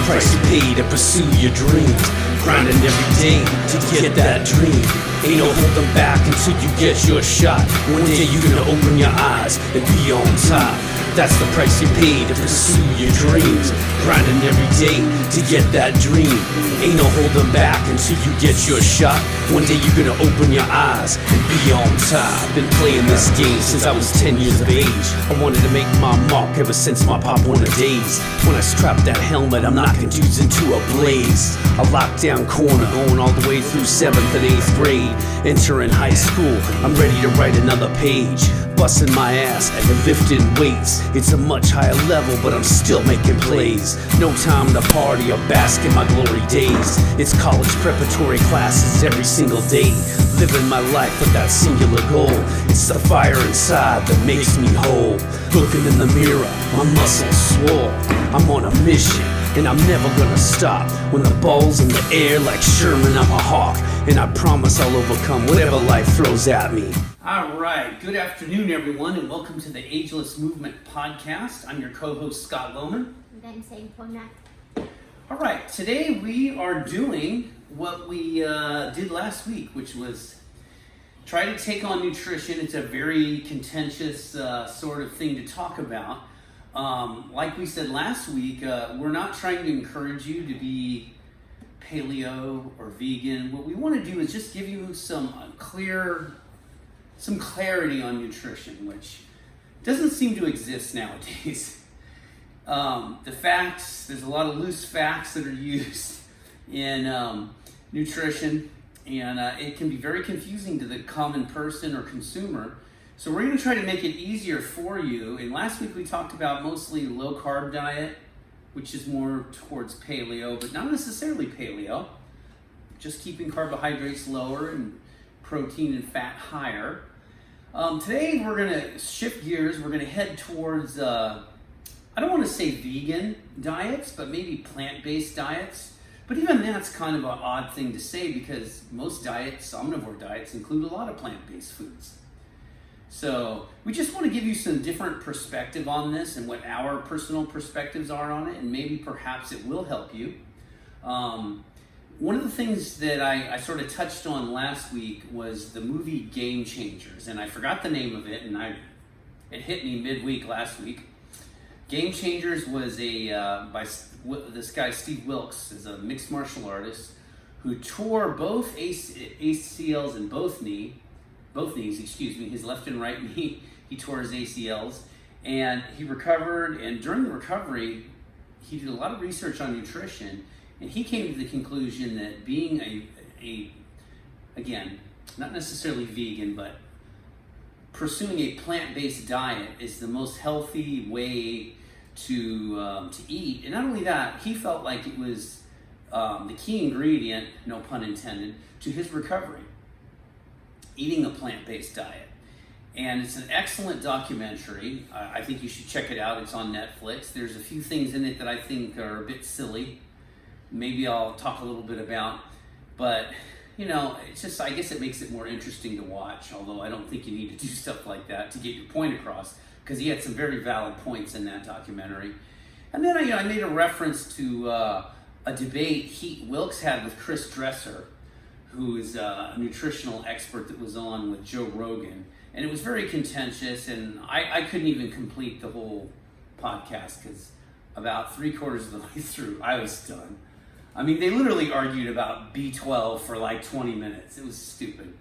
price you pay to pursue your dreams. Grinding every day to get that dream. Ain't no holding back until you get your shot. One day you're gonna open your eyes and be on top. That's the price you pay to pursue your dreams. Grinding every day to get that dream. Ain't no holding back until you get your shot. One day you're gonna open your eyes and be on top. Been playing this game since I was 10 years of age. I wanted to make my mark ever since my Pop Warner days. When I strapped that helmet, I'm knocking dudes into a blaze. A lockdown corner going all the way through 7th and 8th grade. Entering high school, I'm ready to write another page. Busting my ass and lifting weights. It's a much higher level, but I'm still making plays. No time to party or bask in my glory days. It's college preparatory classes every single day. Living my life with that singular goal. It's the fire inside that makes me whole. Looking in the mirror, my muscles swole. I'm on a mission, and I'm never gonna stop. When the ball's in the air like Sherman, I'm a hawk. And I promise I'll overcome whatever life throws at me. All right, good afternoon, everyone, and welcome to the Ageless Movement Podcast. I'm your co-host, Scott Lohman. And I'm saying Pona. All right, today we are doing what we did last week, which was try to take on nutrition. It's a very contentious sort of thing to talk about. Like we said last week, we're not trying to encourage you to be paleo or vegan. What we want to do is just give you some clarity on nutrition, which doesn't seem to exist nowadays. The facts, there's a lot of loose facts that are used in nutrition, and it can be very confusing to the common person or consumer. So we're going to try to make it easier for you. And last week we talked about mostly low carb diet, which is more towards paleo, but not necessarily paleo, just keeping carbohydrates lower and protein and fat higher. Today we're going to shift gears. We're going to head towards, I don't want to say vegan diets, but maybe plant-based diets. But even that's kind of an odd thing to say because most diets, omnivore diets, include a lot of plant-based foods. So we just want to give you some different perspective on this and what our personal perspectives are on it, and maybe perhaps it will help you. One of the things that I sort of touched on last week was the movie Game Changers, and I forgot the name of it, and it hit me midweek last week. Game Changers was by this guy Steve Wilkes, is a mixed martial artist who tore both ACLs in both knees, his left and right knee. He tore his ACLs, and he recovered. And during the recovery, he did a lot of research on nutrition. And he came to the conclusion that being again, not necessarily vegan, but pursuing a plant-based diet is the most healthy way to eat. And not only that, he felt like it was the key ingredient, no pun intended, to his recovery, eating a plant-based diet. And it's an excellent documentary. I think you should check it out. It's on Netflix. There's a few things in it that I think are a bit silly. Maybe I'll talk a little bit about, but it's just, I guess it makes it more interesting to watch, although I don't think you need to do stuff like that to get your point across, because he had some very valid points in that documentary. And then I made a reference to a debate Wilkes had with Chris Dresser, who is a nutritional expert that was on with Joe Rogan, and it was very contentious, and I couldn't even complete the whole podcast, because about 3/4 of the way through, I was done. I mean, they literally argued about B12 for like 20 minutes. It was stupid.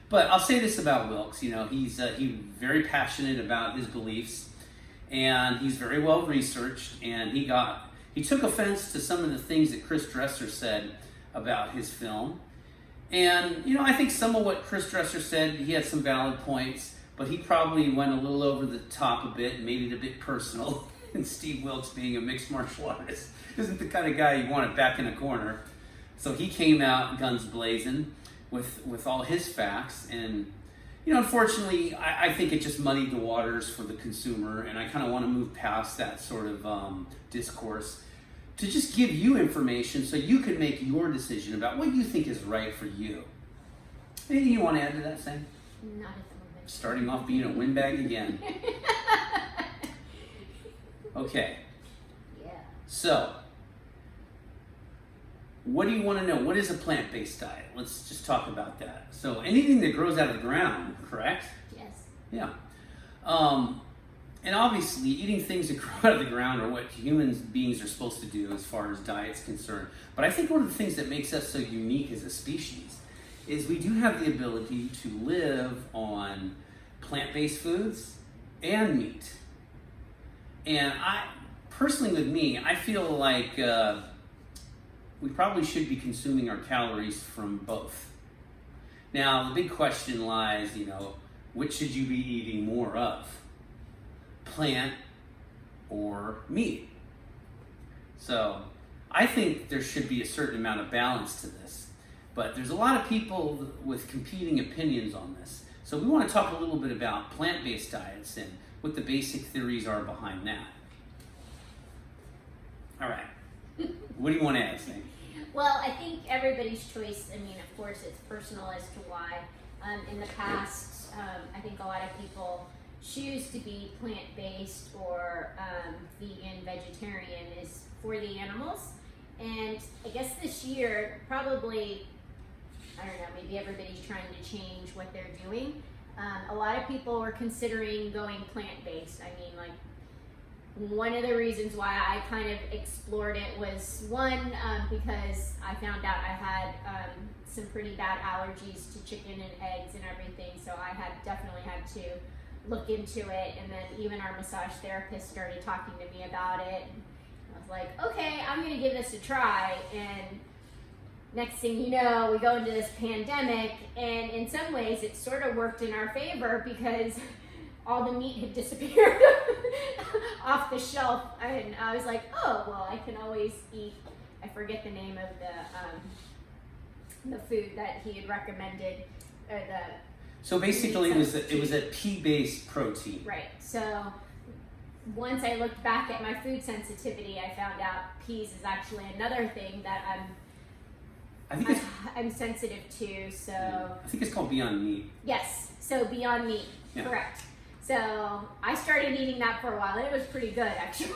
But I'll say this about Wilkes. He's very passionate about his beliefs, and he's very well researched. And he took offense to some of the things that Chris Dresser said about his film. And I think some of what Chris Dresser said, he had some valid points, but he probably went a little over the top a bit and made it a bit personal. And Steve Wilkes, being a mixed martial artist, isn't the kind of guy you want it back in a corner. So he came out guns blazing with all his facts. And, unfortunately, I think it just muddied the waters for the consumer. And I kind of want to move past that sort of discourse to just give you information so you can make your decision about what you think is right for you. Anything you want to add to that, Sam? Not at the moment. Starting off being a windbag again. Okay. Yeah. So, what do you want to know? What is a plant-based diet? Let's just talk about that. So anything that grows out of the ground, correct? Yes. Yeah. And obviously, eating things that grow out of the ground are what human beings are supposed to do as far as diet's concerned. But I think one of the things that makes us so unique as a species is we do have the ability to live on plant-based foods and meat. And personally with me, I feel like we probably should be consuming our calories from both. Now, the big question lies, which should you be eating more of? Plant or meat? So I think there should be a certain amount of balance to this, but there's a lot of people with competing opinions on this. So we want to talk a little bit about plant-based diets and what the basic theories are behind that. All right. What do you want to add, Sam? Well, I think everybody's choice, of course, it's personal as to why. In the past, I think a lot of people choose to be plant-based or vegan, vegetarian is for the animals. And I guess this year, probably, I don't know, maybe everybody's trying to change what they're doing. A lot of people were considering going plant-based. One of the reasons why I kind of explored it was one, because I found out I had some pretty bad allergies to chicken and eggs and everything, so I definitely had to look into it. And then even our massage therapist started talking to me about it. I was like, okay, I'm gonna give this a try. And next thing you know, we go into this pandemic, and in some ways it sort of worked in our favor because all the meat had disappeared off the shelf, and I was like, oh, well, I can always eat, I forget the name of the food that he had recommended, or So basically it was a pea-based protein. Right, so once I looked back at my food sensitivity, I found out peas is actually another thing that I'm sensitive to, so. I think it's called Beyond Meat. Yes, so Beyond Meat, yeah. Correct. So I started eating that for a while, and it was pretty good, actually.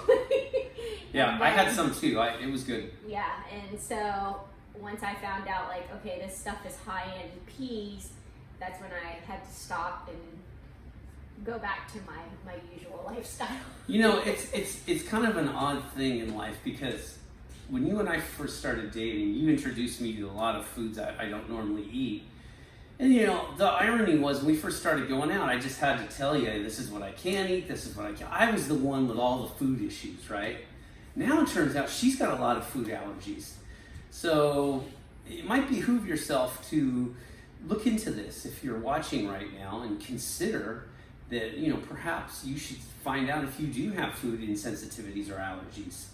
Yeah, I had some too. It was good. Yeah, and so once I found out, okay, this stuff is high in peas, that's when I had to stop and go back to my usual lifestyle. It's kind of an odd thing in life, because when you and I first started dating, you introduced me to a lot of foods I don't normally eat. And the irony was, when we first started going out, I just had to tell you, this is what I can eat, this is what I can't. I was the one with all the food issues, right? Now it turns out she's got a lot of food allergies. So it might behoove yourself to look into this if you're watching right now, and consider that, perhaps you should find out if you do have food insensitivities or allergies.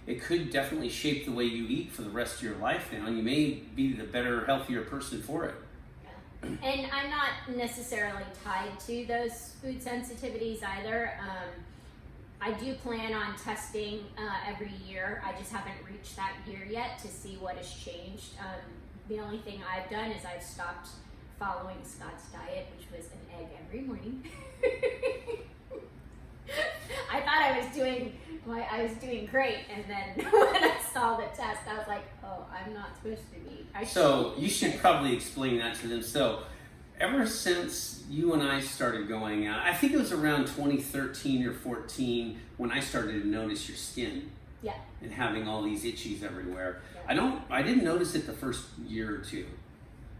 It could definitely shape the way you eat for the rest of your life now, and you may be the better, healthier person for it. And I'm not necessarily tied to those food sensitivities either. I do plan on testing every year. I just haven't reached that year yet to see what has changed. The only thing I've done is I've stopped following Scott's diet, which was an egg every morning. I thought I was doing great, and then when I saw the test, I was like, oh, I'm not supposed to be. So you should probably explain that to them. So ever since you and I started going out, I think it was around 2013 or 14 when I started to notice your skin. Yeah. And having all these itchies everywhere. Yeah. I didn't notice it the first year or two.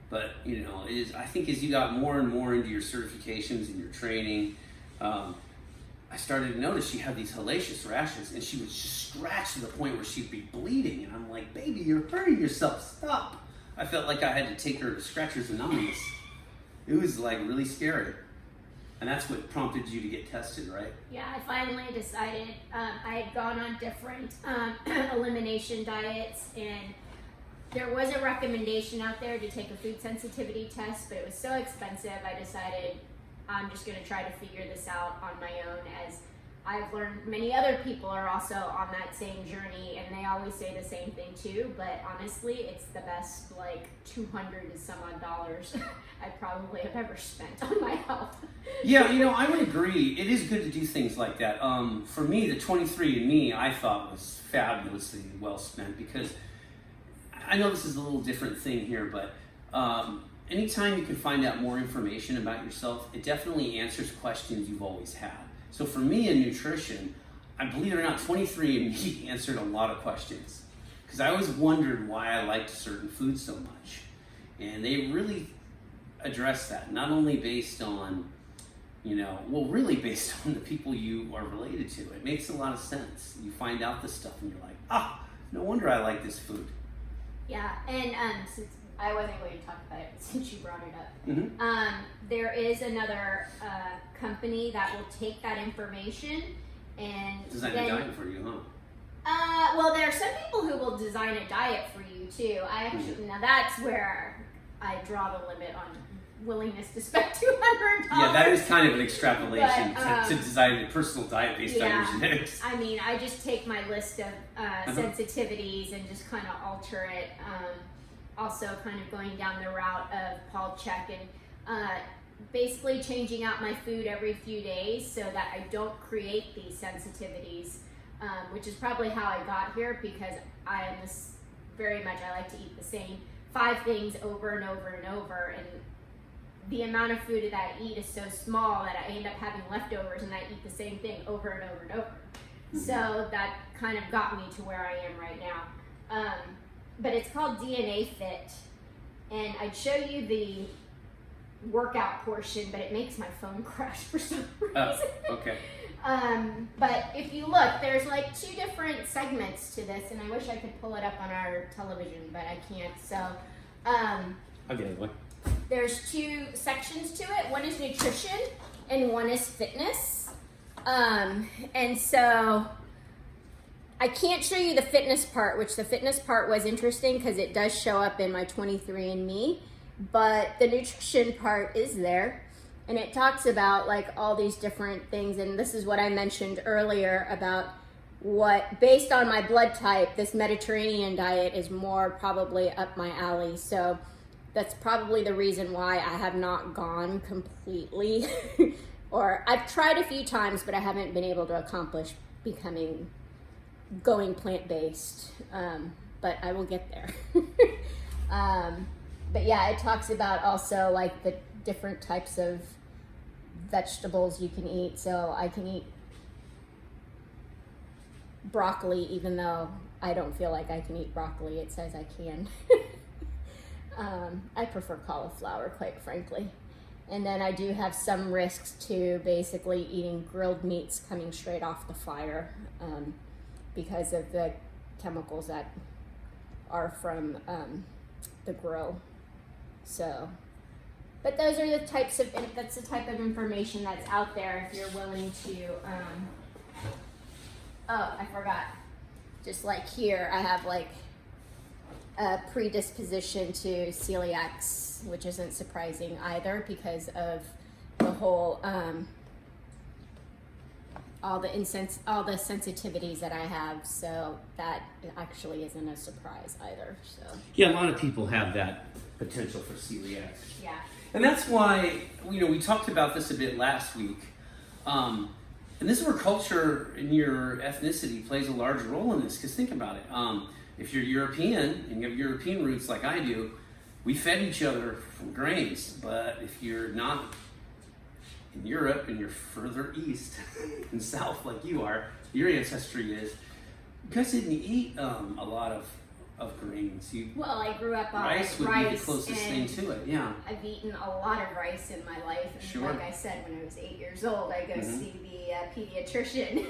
But, I think as you got more and more into your certifications and your training, I started to notice she had these hellacious rashes, and she would just scratch to the point where she'd be bleeding. And I'm like, baby, you're hurting yourself. Stop. I felt like I had to take her to Scratchers Anonymous. It was really scary. And that's what prompted you to get tested, right? Yeah, I finally decided. I had gone on different elimination diets, and there was a recommendation out there to take a food sensitivity test, but it was so expensive, I decided I'm just going to try to figure this out on my own, as I've learned many other people are also on that same journey, and they always say the same thing too, but honestly, it's the best, $200 and some odd dollars I probably have ever spent on my health. Yeah, I would agree. It is good to do things like that. For me, the 23andMe I thought was fabulously well spent, because I know this is a little different thing here, but anytime you can find out more information about yourself, it definitely answers questions you've always had. So for me in nutrition, I believe it or not, 23andMe answered a lot of questions. Because I always wondered why I liked certain foods so much. And they really address that, not only based on, really based on the people you are related to. It makes a lot of sense. You find out this stuff and you're like, no wonder I like this food. Yeah, and since I wasn't going to talk about it since you brought it up, Mm-hmm. there is another company that will take that information and Design a diet for you, huh? Well, there are some people who will design a diet for you too. Now that's where I draw the limit on willingness to spend $200. Yeah, that is kind of an extrapolation But, to design a personal diet based on your genetics. I mean, I just take my list of sensitivities and just kind of alter it. Also, kind of going down the route of Paul Chek and basically changing out my food every few days so that I don't create these sensitivities, which is probably how I got here, because I am this very much, I like to eat the same 5 things over and over and over, and the amount of food that I eat is so small that I end up having leftovers and I eat the same thing over and over and over. Mm-hmm. So that kind of got me to where I am right now. But it's called DNA Fit, and I'd show you the workout portion, but it makes my phone crash for some reason. Oh, okay. But if you look, there's like 2 different segments to this, and I wish I could pull it up on our television, but I can't. So I'll get it one. there's 2 sections to it. One is nutrition, and one is fitness. And so I can't show you the fitness part, which the fitness part was interesting because it does show up in my 23andMe, but the nutrition part is there. And it talks about like all these different things. And this is what I mentioned earlier about what, based on my blood type, this Mediterranean diet is more probably up my alley. So that's probably the reason why I have not gone completely, or I've tried a few times, but I haven't been able to accomplish going plant-based. But I will get there. But yeah, it talks about also like the different types of vegetables you can eat. So I can eat broccoli, even though I don't feel like I can eat broccoli. It says I can. I prefer cauliflower, quite frankly. And then I do have some risks to basically eating grilled meats coming straight off the fire, because of the chemicals that are from the grill. So, but those are the that's the type of information that's out there if you're willing to, oh, I forgot. Just like here, I have like a predisposition to celiacs, which isn't surprising either because of the whole, all the sensitivities that I have, so that actually isn't a surprise either. So Yeah, a lot of people have that potential for celiac. yeah. And that's why, we talked about this a bit last week. And this is where culture and your ethnicity plays a large role in this, because think about it. If you're European and you have European roots like I do, we fed each other from grains. But if you're not in Europe and you're further east and south like you are, your ancestry is, you guys didn't eat a lot of grains. Well, I grew up on rice would be the closest thing to it, yeah. I've eaten a lot of rice in my life. And Sure. like I said, when I was 8 years old, I go see the pediatrician.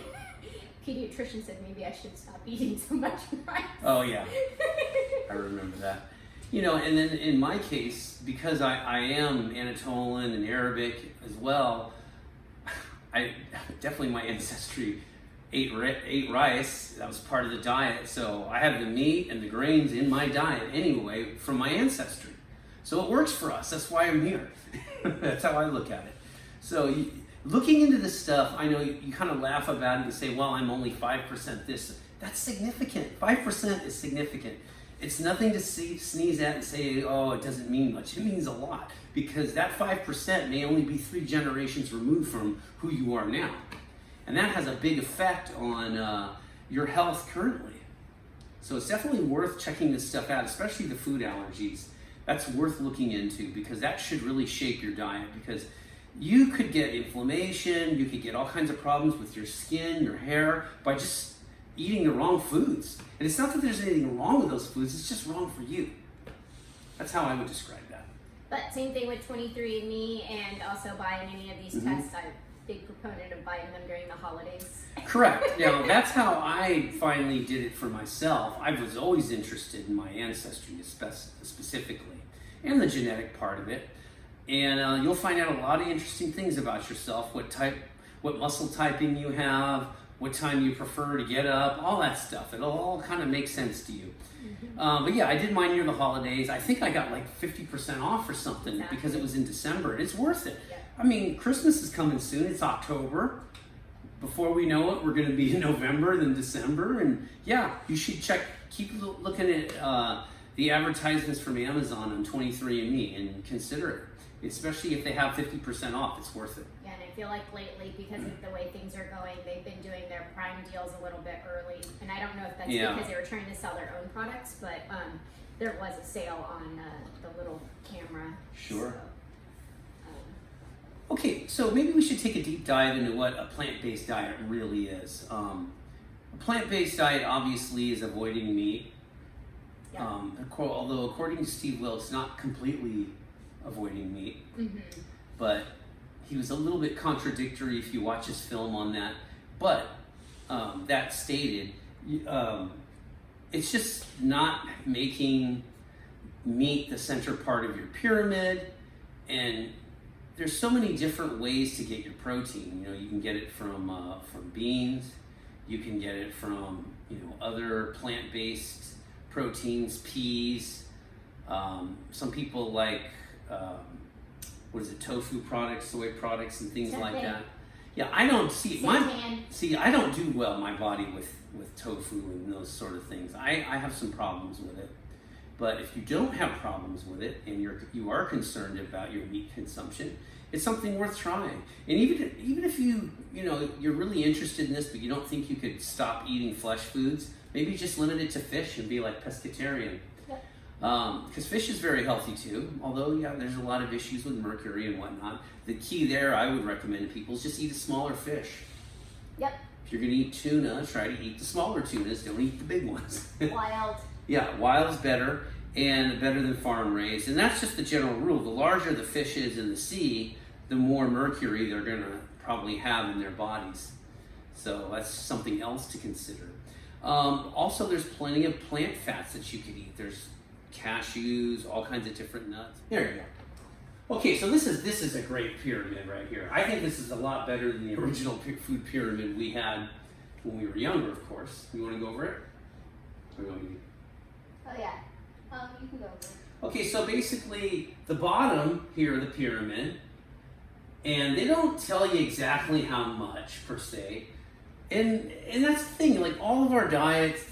Pediatrician said maybe I should stop eating so much rice. Oh, yeah. I remember that. And then in my case, because I am Anatolian and Arabic as well, I definitely, my ancestry ate rice. That was part of the diet. So I have the meat and the grains in my diet anyway from my ancestry. So it works for us. That's why I'm here. That's how I look at it. So looking into this stuff, I know you kind of laugh about it and say, well, I'm only 5% this. That's significant. 5% is significant. It's nothing to sneeze at and say, oh, it doesn't mean much. It means a lot, because that 5% may only be 3 generations removed from who you are now. And that has a big effect on your health currently. So it's definitely worth checking this stuff out, especially the food allergies. That's worth looking into because that should really shape your diet, because you could get inflammation, you could get all kinds of problems with your skin, your hair, by just eating the wrong foods. And it's not that there's anything wrong with those foods, it's just wrong for you. That's how I would describe that. But same thing with 23andMe and also buying any of these tests. I'm a big proponent of buying them during the holidays. Correct. Now, that's how I finally did it for myself. I was always interested in my ancestry specifically, and the genetic part of it. And you'll find out a lot of interesting things about yourself, what muscle typing you have, what time you prefer to get up, all that stuff. It'll all kind of make sense to you. But yeah, I did mine near the holidays. I think I got like 50% off or something because it was in December. It's worth it. Yeah. I mean, Christmas is coming soon. It's October. Before we know it, we're going to be in November, then December. And yeah, you should keep looking at the advertisements from Amazon on 23andMe and consider it, especially if they have 50% off. It's worth it. Yeah, and I feel like lately, because of the way things are going, they've been doing their Prime deals a little bit early. And I don't know if that's because they were trying to sell their own products, but there was a sale on the little camera. Sure. So, okay, so maybe we should take a deep dive into what a plant-based diet really is. A plant-based diet obviously is avoiding meat. yeah. Although according to Steve Wilkes, not completely avoiding meat, but he was a little bit contradictory if you watch his film on that. But that stated, it's just not making meat the center part of your pyramid. And there's so many different ways to get your protein. You know, you can get it from beans. You can get it from other plant-based proteins, peas. Some people like tofu products, soy products, and things like that. Yeah, I don't I don't do well my body with tofu and those sort of things. I have some problems with it. But if you don't have problems with it and you are concerned about your meat consumption, it's something worth trying. And even if you're really interested in this, but you don't think you could stop eating flesh foods, maybe just limit it to fish and be like pescatarian. Because fish is very healthy too, although there's a lot of issues with mercury and whatnot. The key there I would recommend to people is just eat a smaller fish. Yep. If you're going to eat tuna, try to eat the smaller tunas, don't eat the big ones. Wild. Yeah, wild is better and better than farm raised. And that's just the general rule. The larger the fish is in the sea, the more mercury they're going to probably have in their bodies. So that's something else to consider. Also, there's plenty of plant fats that you could eat. There's cashews, all kinds of different nuts. There you go. Okay, so this is a great pyramid right here. I think this is a lot better than the original food pyramid we had when we were younger, of course. You want to go over it? Or you want me to? Oh yeah. You can go over it. Okay, so basically the bottom here of the pyramid, and they don't tell you exactly how much per se, and that's the thing, like all of our diets,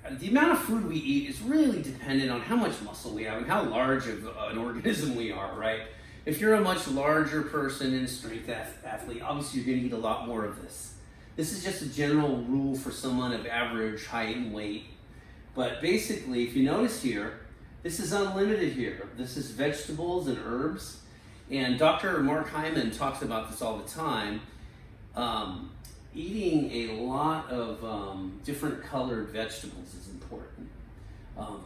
the amount of food we eat is really dependent on how much muscle we have and how large of an organism we are, right? If you're a much larger person and a strength athlete, obviously you're going to eat a lot more of this. This is just a general rule for someone of average height and weight. But basically, if you notice here, this is unlimited here. This is vegetables and herbs. And Dr. Mark Hyman talks about this all the time. Eating a lot of different colored vegetables is important.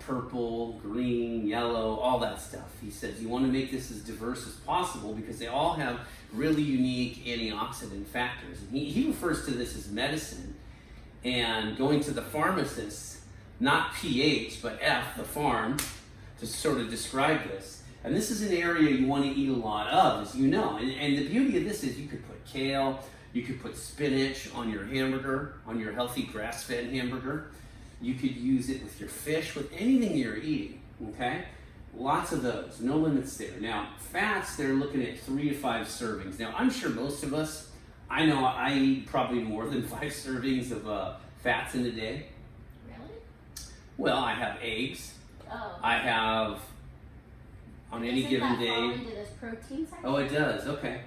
Purple, green, yellow, all that stuff. He says you want to make this as diverse as possible because they all have really unique antioxidant factors. And he refers to this as medicine. And going to the pharmacist, not PH, but F, the farm, to sort of describe this. And this is an area you want to eat a lot of, as you know. And the beauty of this is you could put kale, you could put spinach on your hamburger, on your healthy grass-fed hamburger. You could use it with your fish, with anything you're eating, okay? Lots of those, no limits there. Now, fats, they're looking at 3 to 5 servings. Now, I'm sure most of us, I know I eat probably more than 5 servings of fats in a day. Really? Well, I have eggs. Oh. I have, on any given day. Fall into this protein section? Oh, it does, okay.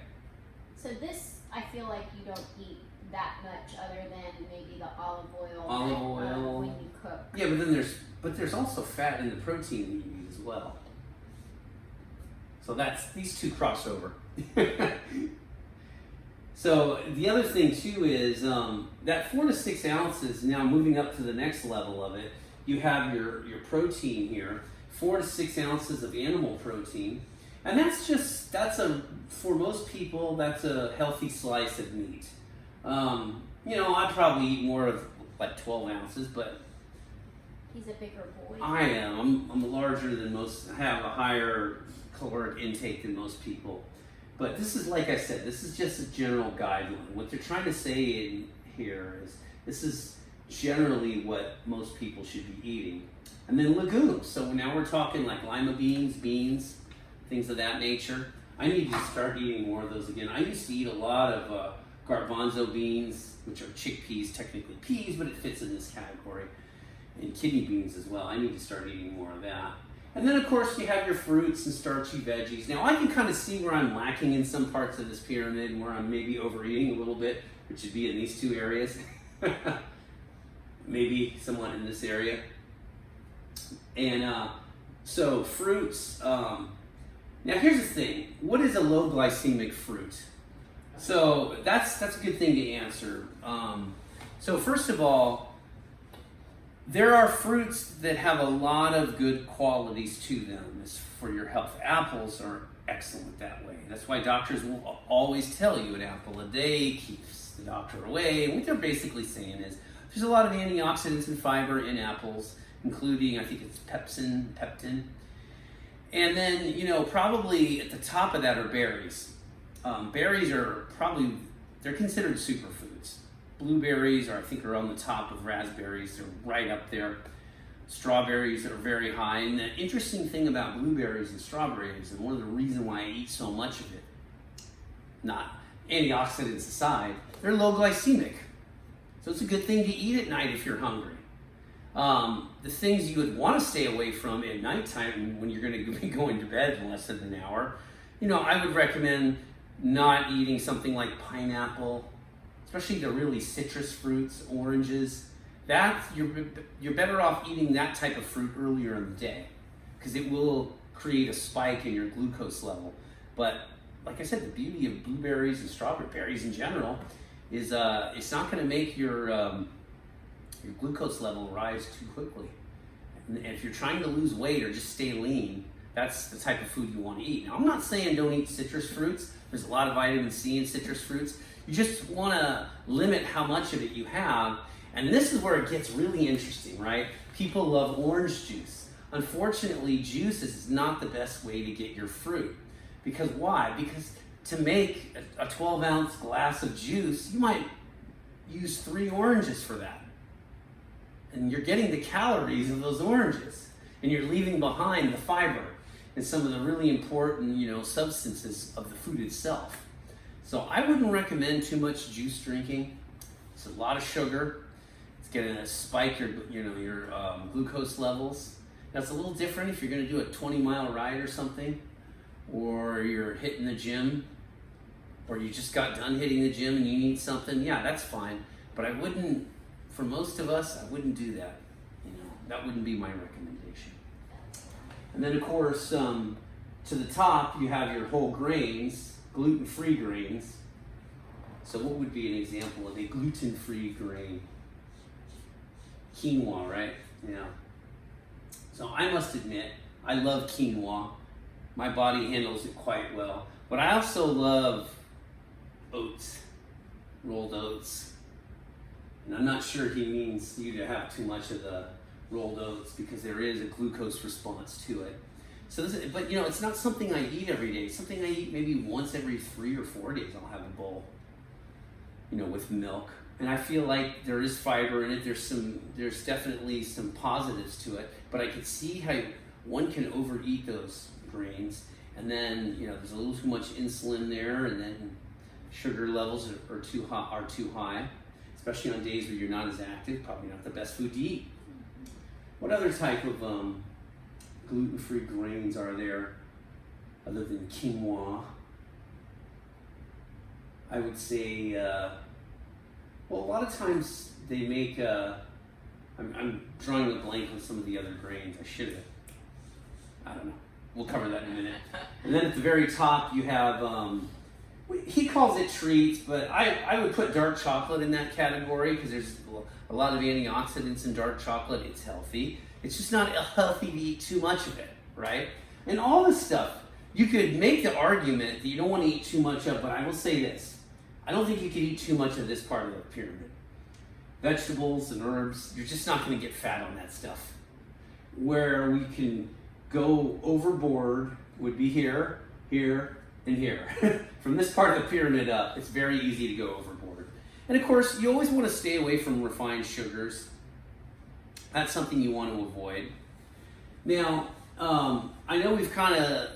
So this, I feel like you don't eat that much other than maybe the olive oil. Olive oil. When you cook. Yeah, but there's also fat in the protein that you eat as well. So these two cross over. So the other thing too is that 4 to 6 ounces. Now moving up to the next level of it, you have your protein here, 4 to 6 ounces of animal protein, and for most people that's a healthy slice of meat. I'd probably eat more of like 12 ounces, but he's a bigger boy. I am. I'm larger than most. I have a higher caloric intake than most people. But this is, like I said, this is just a general guideline. What they're trying to say in here is this is generally what most people should be eating. And then legumes. So now we're talking like lima beans, things of that nature. I need to start eating more of those again. I used to eat a lot of garbanzo beans, which are chickpeas, technically peas, but it fits in this category. And kidney beans as well. I need to start eating more of that. And then, of course, you have your fruits and starchy veggies. Now, I can kind of see where I'm lacking in some parts of this pyramid, and where I'm maybe overeating a little bit, which would be in these two areas. Maybe somewhat in this area. And so fruits. Now, here's the thing. What is a low glycemic fruit? So that's a good thing to answer. So first of all, there are fruits that have a lot of good qualities to them for your health. Apples are excellent that way. That's why doctors will always tell you an apple a day keeps the doctor away. And what they're basically saying is there's a lot of antioxidants and fiber in apples, including, I think it's peptin. And then, probably at the top of that are berries. Berries are they're considered superfoods. Blueberries are on the top of raspberries. They're right up there. Strawberries are very high. And the interesting thing about blueberries and strawberries, and one of the reasons why I eat so much of it, not antioxidants aside, they're low glycemic. So it's a good thing to eat at night if you're hungry. The things you would want to stay away from at nighttime when you're going to be going to bed in less than an hour, I would recommend not eating something like pineapple, especially the really citrus fruits, oranges. You're better off eating that type of fruit earlier in the day because it will create a spike in your glucose level. But like I said, the beauty of blueberries and strawberries in general is it's not going to make your glucose level rise too quickly. And if you're trying to lose weight or just stay lean, that's the type of food you want to eat. Now, I'm not saying don't eat citrus fruits. There's a lot of vitamin C in citrus fruits. You just want to limit how much of it you have. And this is where it gets really interesting, right? People love orange juice. Unfortunately, juice is not the best way to get your fruit. Because why? Because to make a 12-ounce glass of juice, you might use 3 oranges for that. And you're getting the calories of those oranges. And you're leaving behind the fiber and some of the really important, substances of the food itself. So I wouldn't recommend too much juice drinking. It's a lot of sugar. It's going to spike your glucose levels. That's a little different if you're going to do a 20-mile ride or something, or you're hitting the gym, or you just got done hitting the gym and you need something. Yeah, that's fine. But I wouldn't, for most of us, I wouldn't do that. That wouldn't be my recommendation. And then, of course, to the top, you have your whole grains, gluten-free grains. So what would be an example of a gluten-free grain? Quinoa, right? Yeah. So I must admit, I love quinoa. My body handles it quite well. But I also love oats, rolled oats. And I'm not sure he means you to have too much of the rolled oats because there is a glucose response to it. So but it's not something I eat every day. It's something I eat maybe once every 3 or 4 days. I'll have a bowl, with milk. And I feel like there is fiber in it. There's definitely some positives to it. But I could see how one can overeat those grains. And then, there's a little too much insulin there, and then sugar levels are too high, especially on days where you're not as active. Probably not the best food to eat. What other type of gluten-free grains are there other than quinoa? I would say Well, a lot of times they make, I'm drawing a blank on some of the other grains. I should have, I don't know. We'll cover that in a minute. And then at the very top you have, he calls it treats, but I would put dark chocolate in that category because there's a lot of antioxidants in dark chocolate. It's healthy. It's just not healthy to eat too much of it, right? And all this stuff, you could make the argument that you don't want to eat too much of, but I will say this. I don't think you can eat too much of this part of the pyramid. Vegetables and herbs, you're just not going to get fat on that stuff. Where we can go overboard would be here, here, and here. From this part of the pyramid up, it's very easy to go overboard. And of course, you always want to stay away from refined sugars. That's something you want to avoid. Now, I know we've kind of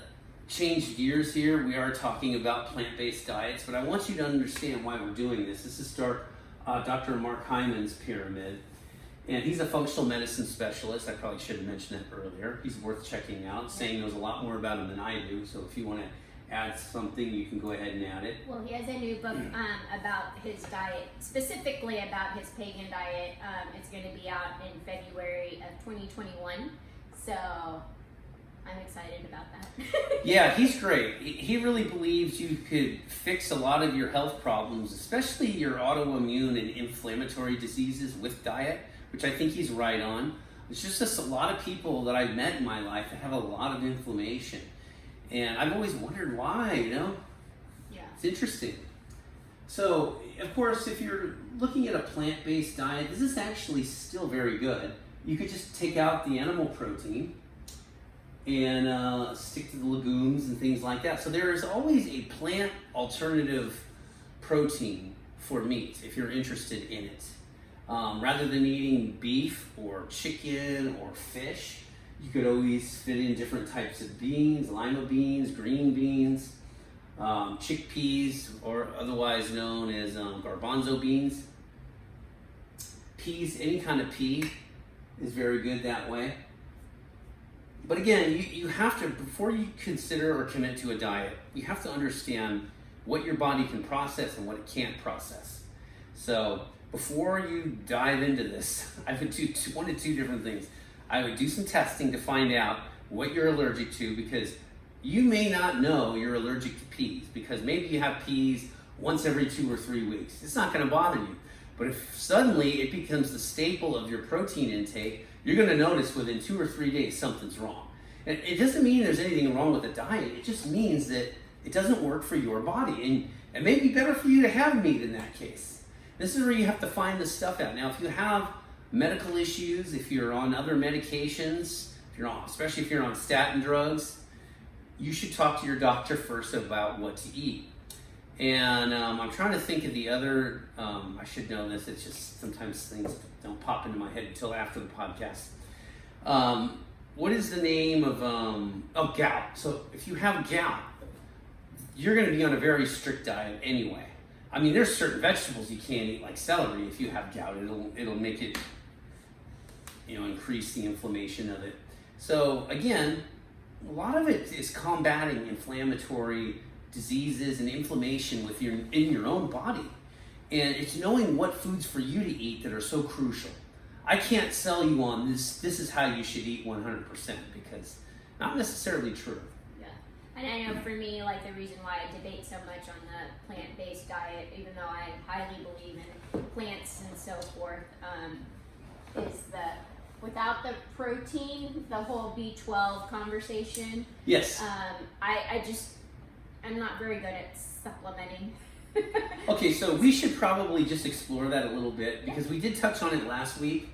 changed gears here. We are talking about plant-based diets, but I want you to understand why we're doing this. This is Dr. Mark Hyman's pyramid, and he's a functional medicine specialist. I probably should have mentioned that earlier. He's worth checking out. Saying knows a lot more about him than I do, so if you want to add something, you can go ahead and add it. Well, he has a new book about his diet, specifically about his pagan diet. It's going to be out in February of 2021, so I'm excited about that. Yeah, he's great. He really believes you could fix a lot of your health problems, especially your autoimmune and inflammatory diseases with diet, which I think he's right on. It's just a lot of people that I've met in my life that have a lot of inflammation. And I've always wondered why, Yeah. It's interesting. So, of course, if you're looking at a plant-based diet, this is actually still very good. You could just take out the animal protein and stick to the legumes and things like that. So there is always a plant alternative protein for meat if you're interested in it. Rather than eating beef or chicken or fish, you could always fit in different types of beans, lima beans, green beans, chickpeas, or otherwise known as garbanzo beans. Peas, any kind of pea is very good that way. But again, you have to, before you consider or commit to a diet, you have to understand what your body can process and what it can't process. So before you dive into this, I would do one of two different things. I would do some testing to find out what you're allergic to, because you may not know you're allergic to peas, because maybe you have peas once every 2 or 3 weeks. It's not going to bother you. But if suddenly it becomes the staple of your protein intake, you're going to notice within 2 or 3 days something's wrong. And it doesn't mean there's anything wrong with the diet. It just means that it doesn't work for your body. And it may be better for you to have meat in that case. This is where you have to find this stuff out. Now, if you have medical issues, if you're on other medications, especially if you're on statin drugs, you should talk to your doctor first about what to eat. And I'm trying to think of the other, I should know this, it's just sometimes things don't pop into my head until after the podcast. What is the name of, gout. So if you have gout, you're going to be on a very strict diet anyway. I mean, there's certain vegetables you can't eat, like celery. If you have gout, it'll make it, increase the inflammation of it. So again, a lot of it is combating inflammatory diseases and inflammation in your own body. And it's knowing what foods for you to eat that are so crucial. I can't sell you on this is how you should eat 100%, because not necessarily true. Yeah. And I know for me, like, the reason why I debate so much on the plant-based diet, even though I highly believe in plants and so forth, is that without the protein, the whole B12 conversation. Yes. I'm not very good at supplementing. Okay, so we should probably just explore that a little bit, because we did touch on it last week.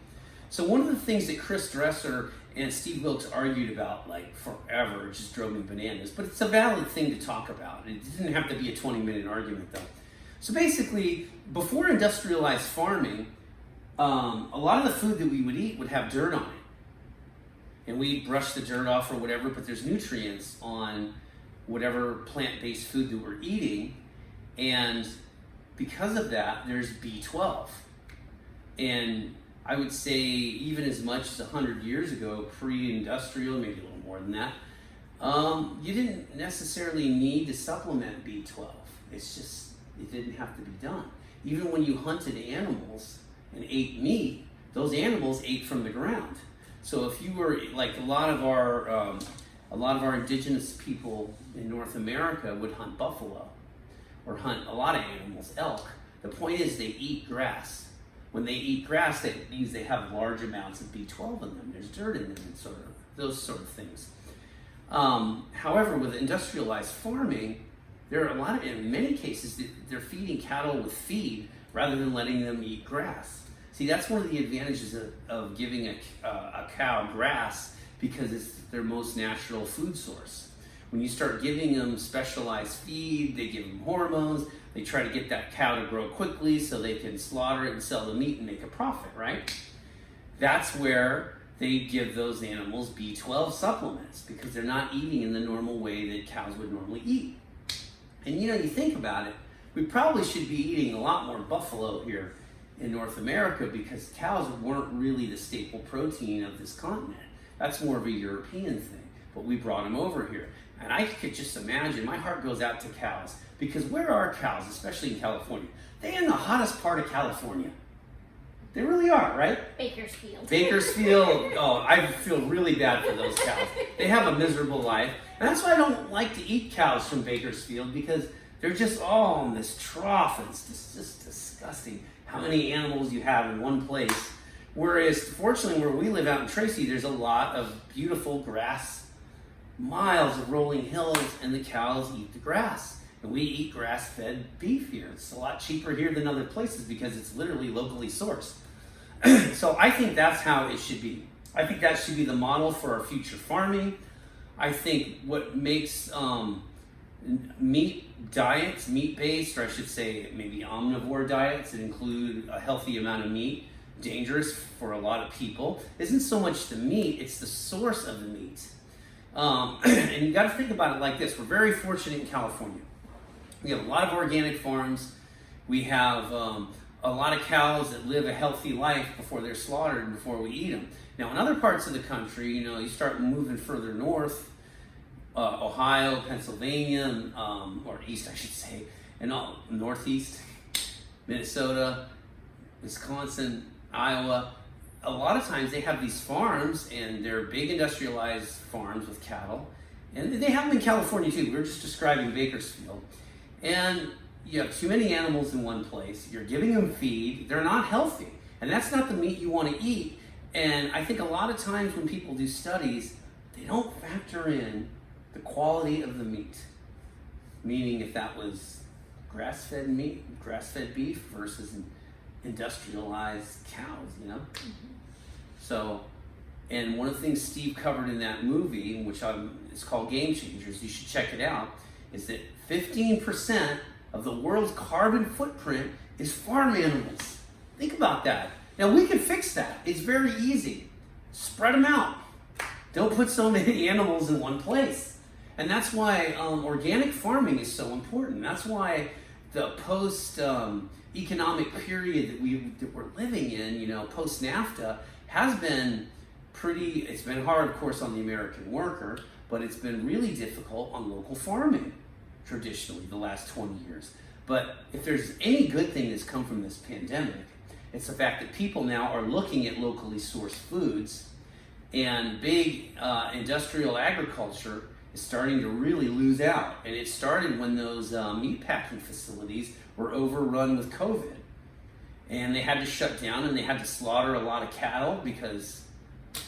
So one of the things that Chris Dresser and Steve Wilkes argued about, like, forever, it just drove me bananas, but it's a valid thing to talk about. It didn't have to be a 20-minute argument, though. So basically, before industrialized farming, a lot of the food that we would eat would have dirt on it. And we'd brush the dirt off or whatever, but there's nutrients on whatever plant-based food that we're eating. And because of that, there's B12. And I would say even as much as 100 years ago, pre-industrial, maybe a little more than that, you didn't necessarily need to supplement B12. It's just, it didn't have to be done. even when you hunted animals and ate meat, those animals ate from the ground. So if you were like a lot of our indigenous people in North America would hunt buffalo or hunt a lot of animals, elk. The point is they eat grass. When they eat grass, that means they have large amounts of B12 in them. There's dirt in them and sort of those sort of things. However, with industrialized farming, there are in many cases, they're feeding cattle with feed rather than letting them eat grass. See, that's one of the advantages of giving a cow grass, because it's their most natural food source. When you start giving them specialized feed, they give them hormones, they try to get that cow to grow quickly so they can slaughter it and sell the meat and make a profit, right? That's where they give those animals B12 supplements, because they're not eating in the normal way that cows would normally eat. And you think about it, we probably should be eating a lot more buffalo here in North America, because cows weren't really the staple protein of this continent. That's more of a European thing, but we brought them over here. And I could just imagine, my heart goes out to cows, because where are cows, especially in California? They're in the hottest part of California. They really are, right? Bakersfield. Bakersfield. Oh, I feel really bad for those cows. They have a miserable life. And that's why I don't like to eat cows from Bakersfield, because they're just all in this trough. And it's just disgusting how many animals you have in one place. Whereas, fortunately, where we live out in Tracy, there's a lot of beautiful grass, miles of rolling hills, and the cows eat the grass. And we eat grass-fed beef here. It's a lot cheaper here than other places because it's literally locally sourced. So I think that's how it should be. I think that should be the model for our future farming. I think what makes meat diets, meat-based, or I should say maybe omnivore diets that include a healthy amount of meat, dangerous for a lot of people, isn't so much the meat, it's the source of the meat. And you got to think about it like this. We're very fortunate in California. We have a lot of organic farms. We have a lot of cows that live a healthy life before they're slaughtered and before we eat them. Now, in other parts of the country, you start moving further north, Ohio, Pennsylvania, or east, I should say, and northeast, Minnesota, Wisconsin, Iowa. A lot of times they have these farms, and they're big industrialized farms with cattle. And they have them in California too. We were just describing Bakersfield. And you have too many animals in one place. You're giving them feed. They're not healthy. And that's not the meat you want to eat. And I think a lot of times when people do studies, they don't factor in the quality of the meat. Meaning if that was grass-fed meat, grass-fed beef versus industrialized cows, Mm-hmm. So, and one of the things Steve covered in that movie, which it's called Game Changers, you should check it out, is that 15% of the world's carbon footprint is farm animals. Think about that. Now we can fix that. It's very easy. Spread them out. Don't put so many animals in one place. And that's why organic farming is so important. That's why the post-economic period that we're living in, post-NAFTA, has been it's been hard, of course, on the American worker, but it's been really difficult on local farming, traditionally, the last 20 years. But if there's any good thing that's come from this pandemic, it's the fact that people now are looking at locally sourced foods, and big industrial agriculture is starting to really lose out. And it started when those meatpacking facilities were overrun with COVID. And they had to shut down, and they had to slaughter a lot of cattle because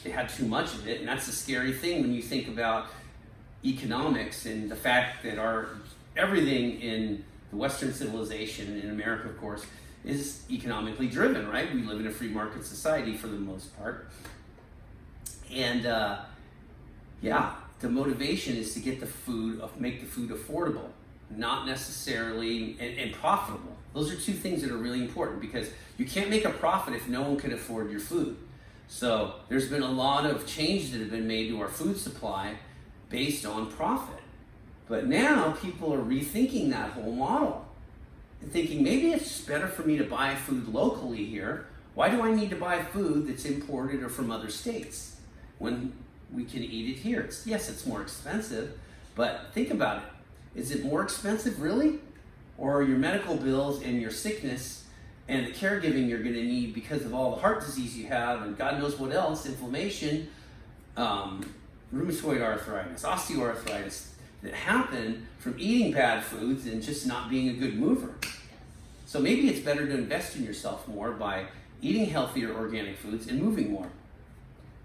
they had too much of it. And that's the scary thing when you think about economics and the fact that everything in the Western civilization, in America, of course, is economically driven, right? We live in a free market society for the most part. And the motivation is to get make the food affordable, not necessarily, and profitable. Those are two things that are really important, because you can't make a profit if no one can afford your food. So there's been a lot of changes that have been made to our food supply based on profit. But now people are rethinking that whole model and thinking, maybe it's just better for me to buy food locally here. Why do I need to buy food that's imported or from other states when we can eat it here? Yes, it's more expensive, but think about it. Is it more expensive, really? Or are your medical bills and your sickness and the caregiving you're going to need because of all the heart disease you have and God knows what else, inflammation, rheumatoid arthritis, osteoarthritis, that happen from eating bad foods and just not being a good mover. So maybe it's better to invest in yourself more by eating healthier organic foods and moving more.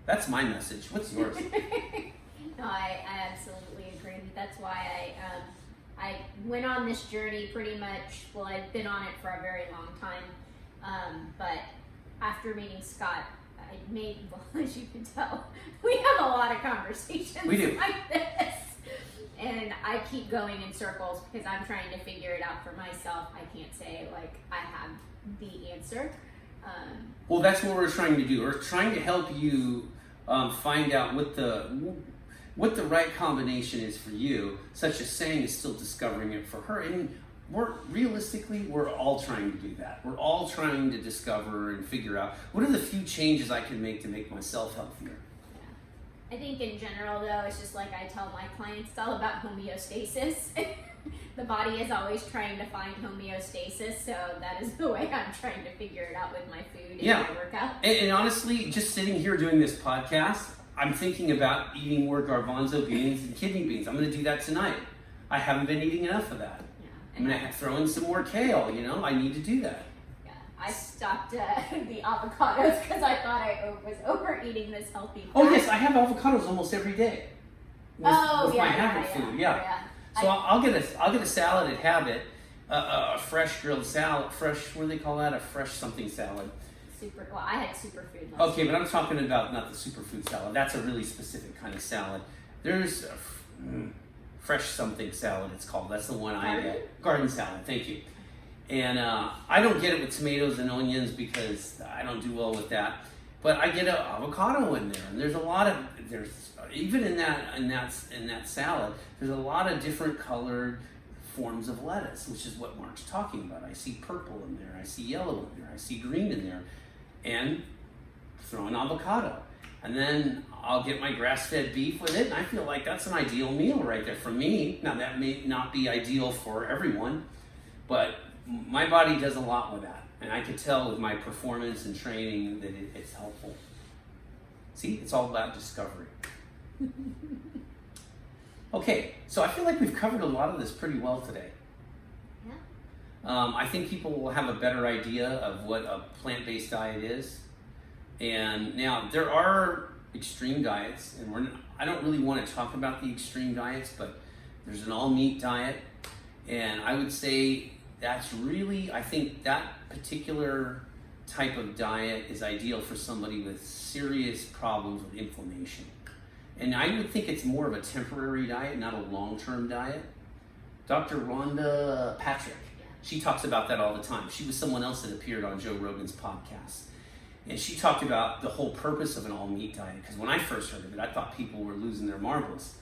That's my message. What's yours? No, I absolutely agree. That's why I went on this journey pretty much. Well, I've been on it for a very long time, but after meeting Scott, I made, well, as you can tell, we have a lot of conversations We do. like this. And I keep going in circles because I'm trying to figure it out for myself. I can't say like I have the answer. Well, that's what we're trying to do. We're trying to help you find out what the right combination is for you. Such as Sang is still discovering it for her, and we're all trying to do that. We're all trying to discover and figure out what are the few changes I can make to make myself healthier. I think in general, though, it's just like I tell my clients, it's all about homeostasis. The body is always trying to find homeostasis, so that is the way I'm trying to figure it out with my food and my workout. And honestly, just sitting here doing this podcast, I'm thinking about eating more garbanzo beans and kidney beans. I'm going to do that tonight. I haven't been eating enough of that. Yeah, I'm going to throw in some more kale, I need to do that. I stopped the avocados because I thought I was overeating this healthy fat. Oh yes, I have avocados almost every day. With my habit food, So I'll get a salad at Habit, a fresh grilled salad, what do they call that? A fresh something salad. Well, I had superfood last Okay, but I'm talking about not the superfood salad. That's a really specific kind of salad. There's a fresh something salad. It's called. That's the one I get. Garden salad. Thank you. And I don't get it with tomatoes and onions because I don't do well with that. But I get an avocado in there, and there's even in that salad, there's a lot of different colored forms of lettuce, which is what Mark's talking about. I see purple in there, I see yellow in there, I see green in there, and throw an avocado. And then I'll get my grass-fed beef with it, and I feel like that's an ideal meal right there for me. Now that may not be ideal for everyone, but my body does a lot with that. And I could tell with my performance and training that it's helpful. See, it's all about discovery. Okay, so I feel like we've covered a lot of this pretty well today. Yeah. I think people will have a better idea of what a plant-based diet is. And now there are extreme diets, and I don't really want to talk about the extreme diets, but there's an all-meat diet, and I would say that's really, I think that particular type of diet is ideal for somebody with serious problems with inflammation. And I would think it's more of a temporary diet, not a long-term diet. Dr. Rhonda Patrick, she talks about that all the time. She was someone else that appeared on Joe Rogan's podcast. And she talked about the whole purpose of an all-meat diet, because when I first heard of it, I thought people were losing their marbles.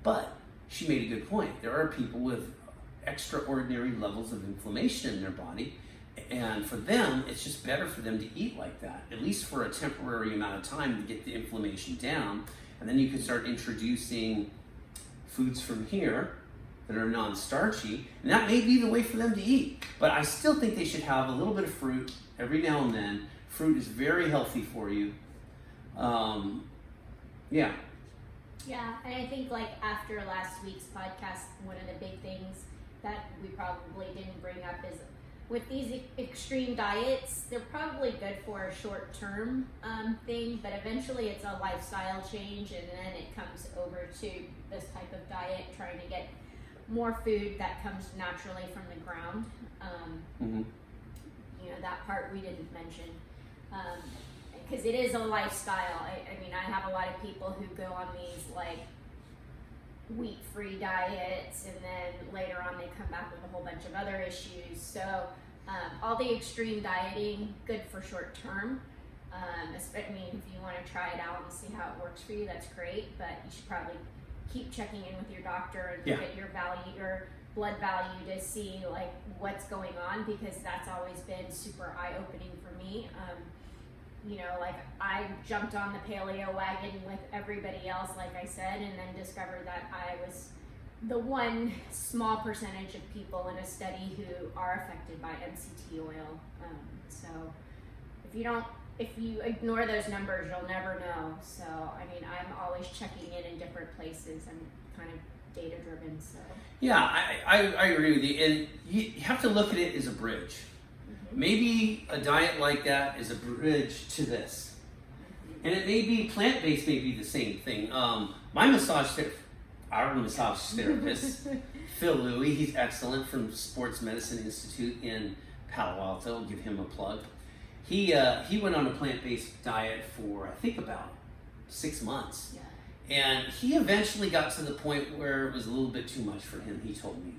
But she made a good point. There are people with extraordinary levels of inflammation in their body, and for them, it's just better for them to eat like that, at least for a temporary amount of time to get the inflammation down, and then you can start introducing foods from here that are non-starchy, and that may be the way for them to eat. But I still think they should have a little bit of fruit every now and then. Fruit is very healthy for you. Yeah, and I think like after last week's podcast, one of the big things that we probably didn't bring up is with these extreme diets, they're probably good for a short-term thing, but eventually it's a lifestyle change, and then it comes over to this type of diet, trying to get more food that comes naturally from the ground. That part we didn't mention, because it is a lifestyle. I mean, I have a lot of people who go on these like wheat-free diets, and then later on they come back with a whole bunch of other issues. So all the extreme dieting, good for short term. I mean, if you want to try it out and see how it works for you, that's great, but you should probably keep checking in with your doctor and look at your blood value to see like what's going on, because that's always been super eye-opening for me. Like I jumped on the paleo wagon with everybody else, like I said, and then discovered that I was the one small percentage of people in a study who are affected by MCT oil. So if you ignore those numbers, you'll never know. So, I mean, I'm always checking in different places. I'm kind of data driven, so. Yeah, I agree with you. And you have to look at it as a bridge. Mm-hmm. Maybe a diet like that is a bridge to this. Mm-hmm. And it may be plant-based, may be the same thing. Our massage therapist, Phil Louie, he's excellent, from Sports Medicine Institute in Palo Alto. I'll give him a plug. He went on a plant-based diet for, I think, about 6 months. Yeah. And he eventually got to the point where it was a little bit too much for him, he told me.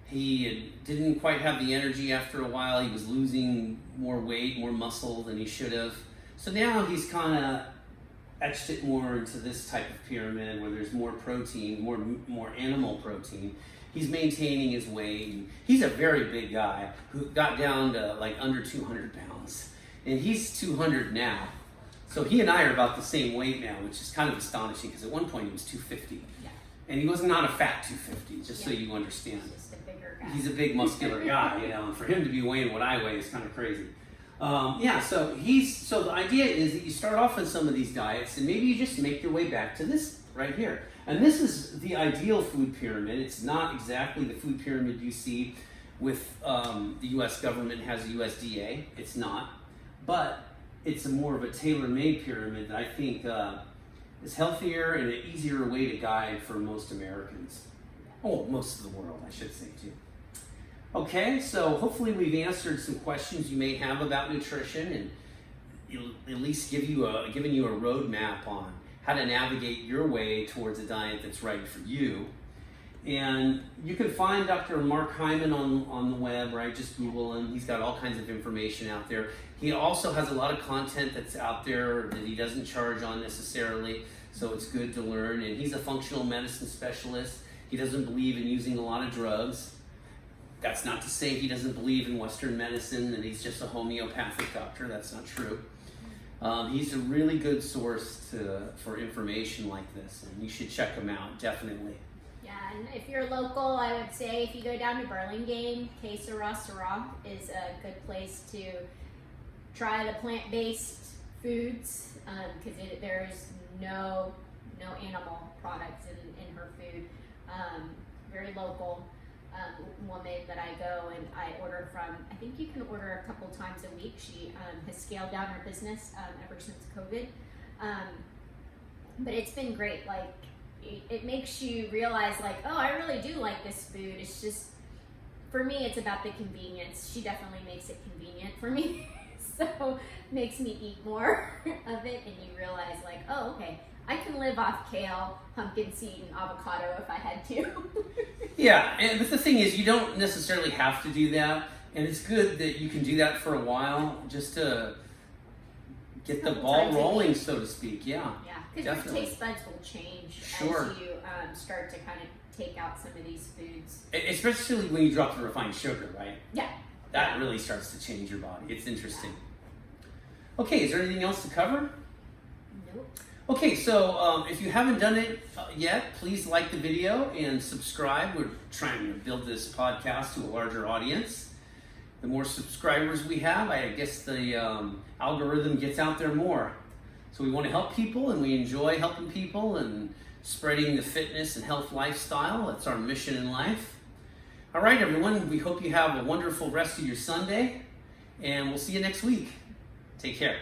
He didn't quite have the energy after a while. He was losing more weight, more muscle than he should have. So now he's kind of etched it more into this type of pyramid where there's more protein, more animal protein. He's maintaining his weight. He's a very big guy who got down to like under 200 pounds. And he's 200 now. So he and I are about the same weight now, which is kind of astonishing because at one point he was 250. Yeah. And he was not a fat 250, just so Yeah. you understand. He's just a bigger guy. He's a big muscular guy, you know, and for him to be weighing what I weigh is kind of crazy. So the idea is that you start off on some of these diets and maybe you just make your way back to this right here. And this is the ideal food pyramid. It's not exactly the food pyramid you see with the US government has a USDA. It's not. But it's more of a tailor-made pyramid that I think is healthier and an easier way to guide for most Americans. Oh, most of the world, I should say, too. Okay, so hopefully we've answered some questions you may have about nutrition and at least given you a roadmap on how to navigate your way towards a diet that's right for you. And you can find Dr. Mark Hyman on the web, right? Just Google him. He's got all kinds of information out there. He also has a lot of content that's out there that he doesn't charge on necessarily, so it's good to learn. And he's a functional medicine specialist. He doesn't believe in using a lot of drugs. That's not to say he doesn't believe in Western medicine and he's just a homeopathic doctor. That's not true. He's a really good source for information like this, and you should check him out, definitely. Yeah, and if you're local, I would say if you go down to Burlingame, Quesara Restaurant is a good place to try the plant-based foods because there's no animal products in her food. Very local woman that I go and I order from. I think you can order a couple times a week. She has scaled down her business ever since COVID, but it's been great. Like it makes you realize, like, oh, I really do like this food. It's just, for me, it's about the convenience. She definitely makes it convenient for me, so makes me eat more of it, and you realize, like, oh, okay, I can live off kale, pumpkin seed, and avocado if I had to. Yeah, but the thing is, you don't necessarily have to do that, and it's good that you can do that for a while just to get the ball rolling, so to speak. Yeah. Yeah, because your taste buds will change as you start to kind of take out some of these foods. Especially when you drop the refined sugar, right? Yeah. That really starts to change your body. It's interesting. Okay, is there anything else to cover? Nope. Okay, so if you haven't done it yet, please like the video and subscribe. We're trying to build this podcast to a larger audience. The more subscribers we have, I guess the algorithm gets out there more. So we want to help people, and we enjoy helping people and spreading the fitness and health lifestyle. That's our mission in life. All right, everyone, we hope you have a wonderful rest of your Sunday, and we'll see you next week. Take care.